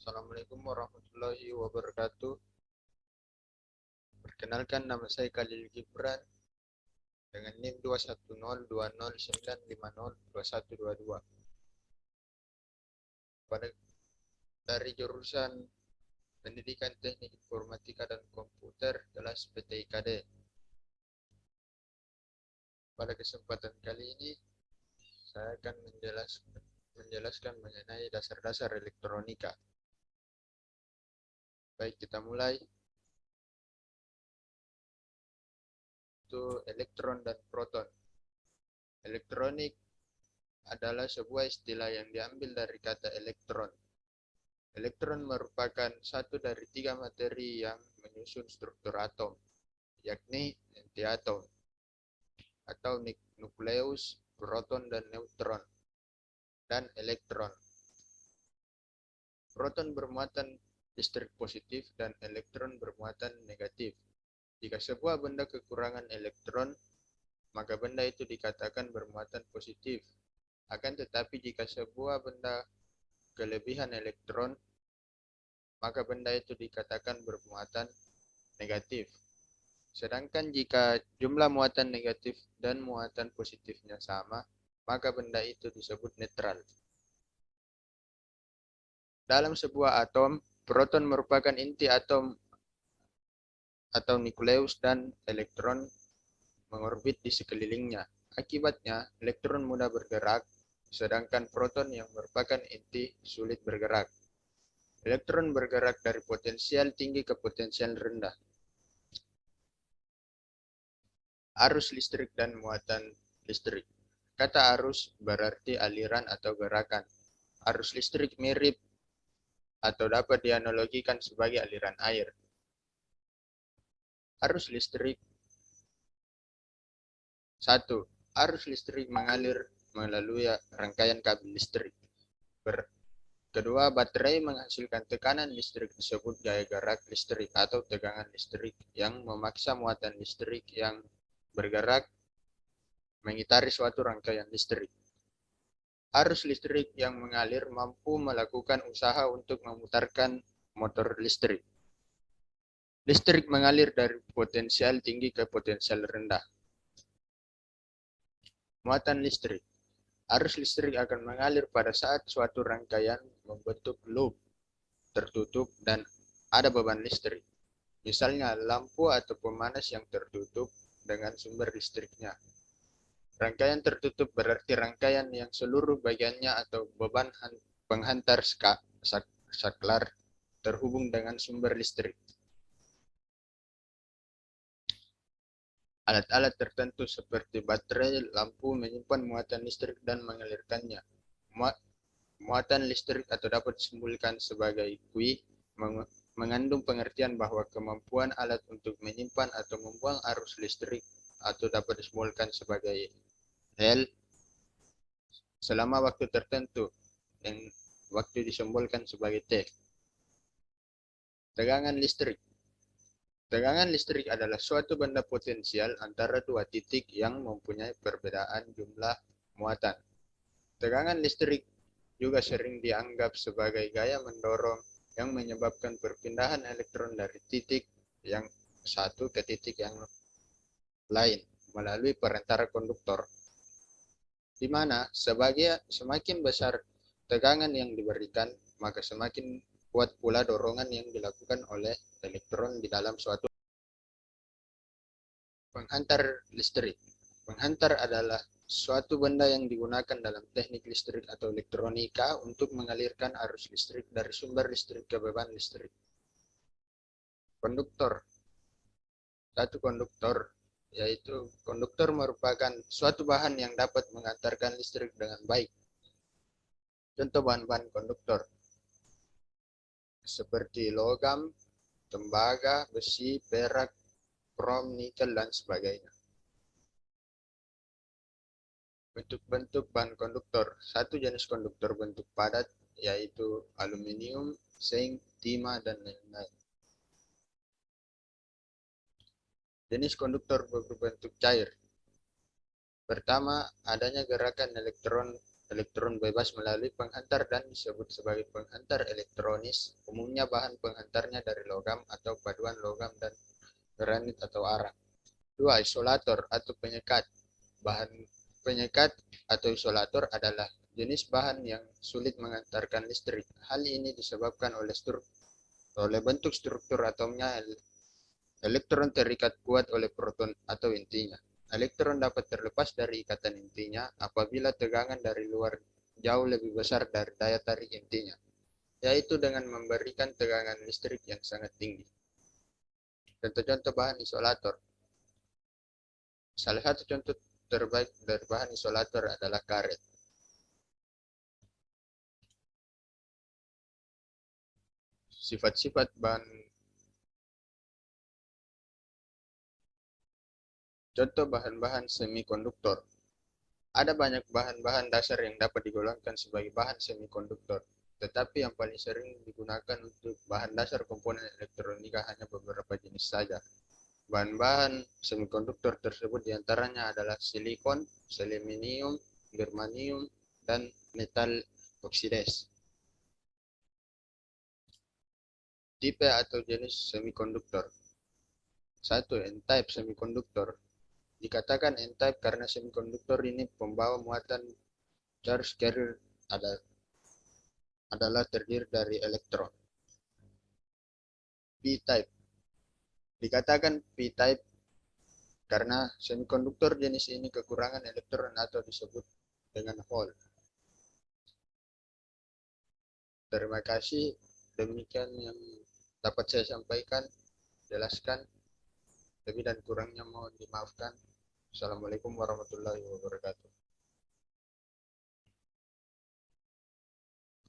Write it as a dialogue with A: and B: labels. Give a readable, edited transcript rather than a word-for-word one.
A: Assalamualaikum warahmatullahi wabarakatuh. Perkenalkan, nama saya Khalil Gibran dengan NIM 21020905122. Pada dari jurusan Pendidikan Teknik Informatika dan Komputer kelas PTIKD. Pada kesempatan kali ini saya akan menjelaskan mengenai dasar-dasar elektronika. Baik, kita mulai. Itu elektron dan proton. Elektronik adalah sebuah istilah yang diambil dari kata elektron. Elektron merupakan satu dari tiga materi yang menyusun struktur atom, yakni inti atom, atau nukleus, proton dan neutron, dan elektron. Proton bermuatan listrik positif dan elektron bermuatan negatif. Jika sebuah benda kekurangan elektron, maka benda itu dikatakan bermuatan positif. Akan tetapi jika sebuah benda kelebihan elektron, maka benda itu dikatakan bermuatan negatif. Sedangkan jika jumlah muatan negatif dan muatan positifnya sama, maka benda itu disebut netral. Dalam sebuah atom, proton merupakan inti atom atau nukleus dan elektron mengorbit di sekelilingnya. Akibatnya, elektron mudah bergerak, sedangkan proton yang merupakan inti sulit bergerak. Elektron bergerak dari potensial tinggi ke potensial rendah. Arus listrik dan muatan listrik. Kata arus berarti aliran atau gerakan. Arus listrik mirip atau dapat dianalogikan sebagai aliran air. Arus listrik. 1. Arus listrik mengalir melalui rangkaian kabel listrik. Kedua, baterai menghasilkan tekanan listrik disebut gaya gerak listrik atau tegangan listrik yang memaksa muatan listrik yang bergerak mengitari suatu rangkaian listrik. Arus listrik yang mengalir mampu melakukan usaha untuk memutarkan motor listrik. Listrik mengalir dari potensial tinggi ke potensial rendah. Muatan listrik. Arus listrik akan mengalir pada saat suatu rangkaian membentuk loop tertutup dan ada beban listrik. Misalnya lampu atau pemanas yang tertutup dengan sumber listriknya. Rangkaian tertutup berarti rangkaian yang seluruh bagiannya atau beban penghantar saklar terhubung dengan sumber listrik. Alat-alat tertentu seperti baterai, lampu menyimpan muatan listrik dan mengalirkannya. Muatan listrik atau dapat disimpulkan sebagai Q mengandung pengertian bahwa kemampuan alat untuk menyimpan atau membuang arus listrik atau dapat disimpulkan sebagai L selama waktu tertentu yang waktu disimbolkan sebagai T. Tegangan listrik. Tegangan listrik adalah suatu benda potensial antara dua titik yang mempunyai perbedaan jumlah muatan. Tegangan listrik juga sering dianggap sebagai gaya mendorong yang menyebabkan perpindahan elektron dari titik yang satu ke titik yang lain melalui perantara konduktor, di mana semakin besar tegangan yang diberikan, maka semakin kuat pula dorongan yang dilakukan oleh elektron di dalam suatu penghantar listrik. Penghantar adalah suatu benda yang digunakan dalam teknik listrik atau elektronika untuk mengalirkan arus listrik dari sumber listrik ke beban listrik. Konduktor. Satu konduktor, yaitu konduktor merupakan suatu bahan yang dapat mengantarkan listrik dengan baik. Contoh bahan-bahan konduktor seperti logam, tembaga, besi, perak, krom, nikel, dan sebagainya. Bentuk-bentuk bahan konduktor. Satu jenis konduktor bentuk padat, yaitu aluminium, zinc, timah, dan lain-lain. Jenis konduktor berbentuk cair. Pertama, adanya gerakan elektron elektron bebas melalui penghantar dan disebut sebagai penghantar elektronis. Umumnya bahan penghantarnya dari logam atau paduan logam dan granit atau arang. 2. Isolator atau penyekat. Bahan penyekat atau isolator adalah jenis bahan yang sulit mengantarkan listrik. Hal ini disebabkan oleh bentuk struktur atomnya. Elektron terikat kuat oleh proton atau intinya. Elektron dapat terlepas dari ikatan intinya apabila tegangan dari luar jauh lebih besar dari daya tarik intinya, yaitu dengan memberikan tegangan listrik yang sangat tinggi. Contoh-contoh bahan isolator. Salah satu contoh terbaik dari bahan isolator adalah karet. Sifat-sifat bahan. Contoh bahan-bahan semikonduktor. Ada banyak bahan-bahan dasar yang dapat digolongkan sebagai bahan semikonduktor, tetapi yang paling sering digunakan untuk bahan dasar komponen elektronika hanya beberapa jenis saja. Bahan-bahan semikonduktor tersebut diantaranya adalah silikon, selenium, germanium, dan metal oksides. Tipe atau jenis semikonduktor. 1. N-type semikonduktor. Dikatakan N-type karena semikonduktor ini pembawa muatan charge carrier adalah terdiri dari elektron. P-type. Dikatakan P-type karena semikonduktor jenis ini kekurangan elektron atau disebut dengan hole. Terima kasih. Demikian yang dapat saya sampaikan, jelaskan. Lebih dan kurangnya mohon dimaafkan. Assalamualaikum warahmatullahi wabarakatuh.